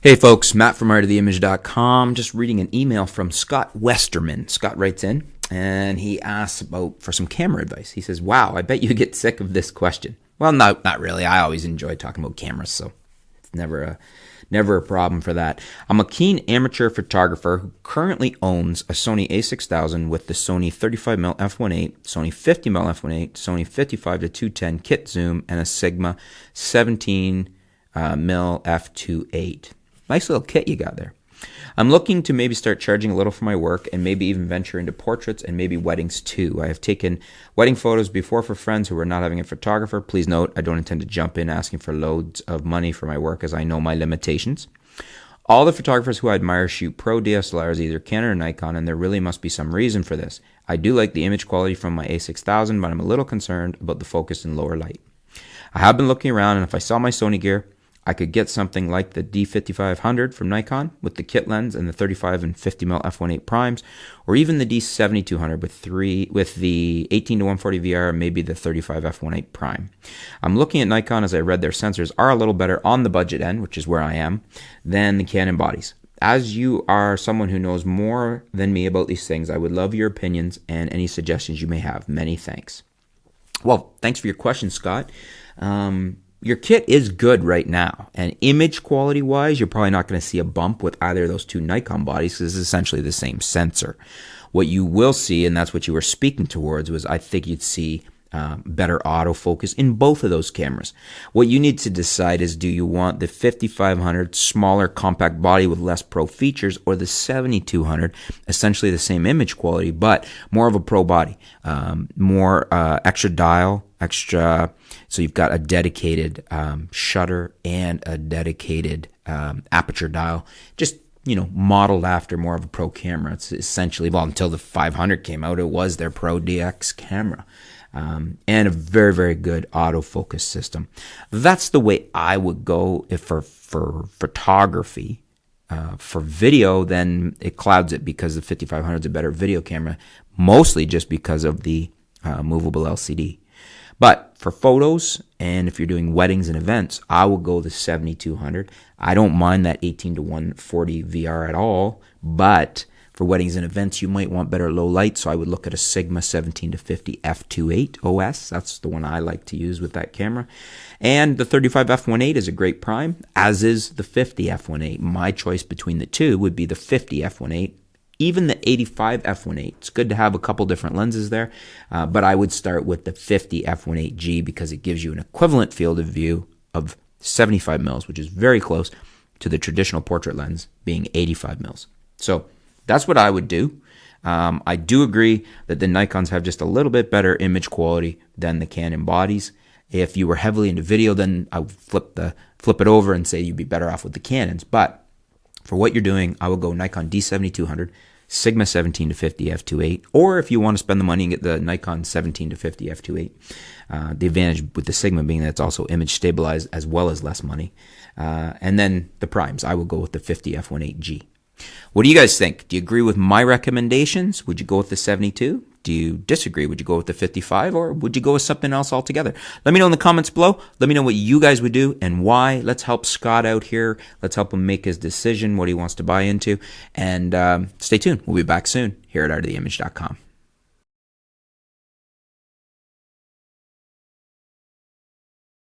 Hey folks, Matt from artoftheimage.com. Just reading an email from Scott Westerman. Scott writes in and he asks for some camera advice. He says, wow, I bet you get sick of this question. Well, no, not really. I always enjoy talking about cameras, so it's never a problem for that. I'm a keen amateur photographer who currently owns a Sony a6000 with the Sony 35mm f1.8, Sony 50mm f1.8, Sony 55-210 kit zoom, and a Sigma 17mm f2.8. Nice little kit you got there. I'm looking to maybe start charging a little for my work and maybe even venture into portraits and maybe weddings too. I have taken wedding photos before for friends who are not having a photographer. Please note, I don't intend to jump in asking for loads of money for my work as I know my limitations. All the photographers who I admire shoot pro DSLRs, either Canon or Nikon, and there really must be some reason for this. I do like the image quality from my a6000, but I'm a little concerned about the focus and lower light. I have been looking around, and if I sell my Sony gear, I could get something like the D5500 from Nikon with the kit lens and the 35 and 50mm f1.8 primes, or even the D7200 with the 18-140 VR and maybe the 35 f1.8 prime. I'm looking at Nikon as I read their sensors are a little better on the budget end, which is where I am, than the Canon bodies. As you are someone who knows more than me about these things, I would love your opinions and any suggestions you may have. Many thanks. Well, thanks for your question, Scott. Your kit is good right now, and image quality wise, you're probably not going to see a bump with either of those two Nikon bodies because it's essentially the same sensor. What you will see, and that's what you were speaking towards, was I think you'd see better autofocus in both of those cameras. What you need to decide is, do you want the 5500 smaller compact body with less pro features, or the 7200 essentially the same image quality but more of a pro body, more extra dial, so you've got a dedicated shutter and a dedicated aperture dial, just modeled after more of a pro camera. It's essentially, well, until the 500 came out, it was their pro DX camera. And a very, very good autofocus system. That's the way I would go if for photography. For video, then it clouds it because the 5500 is a better video camera, mostly just because of the movable LCD. But for photos, and if you're doing weddings and events, I will go the 7200. I don't mind that 18-140 VR at all, but for weddings and events, you might want better low light, so I would look at a Sigma 17-50 f2.8 OS. That's the one I like to use with that camera. And the 35 f1.8 is a great prime, as is the 50 f1.8. My choice between the two would be the 50 f1.8. Even the 85 f1.8. It's good to have a couple different lenses there, but I would start with the 50 f1.8G because it gives you an equivalent field of view of 75 mils, which is very close to the traditional portrait lens being 85 mils. So that's what I would do. I do agree that the Nikons have just a little bit better image quality than the Canon bodies. If you were heavily into video, then I would flip it over and say you'd be better off with the Canons. But for what you're doing, I would go Nikon D7200, Sigma 17-50 f2.8, or if you want to spend the money and get the Nikon 17-50 f2.8, the advantage with the Sigma being that it's also image stabilized as well as less money. And then the primes, I will go with the 50 f1.8G. What do you guys think? Do you agree with my recommendations? Would you go with the 72? Do you disagree? Would you go with the 55, or would you go with something else altogether? Let me know in the comments below. Let me know what you guys would do and why. Let's help Scott out here. Let's help him make his decision, what he wants to buy into. And stay tuned. We'll be back soon here at artoftheimage.com.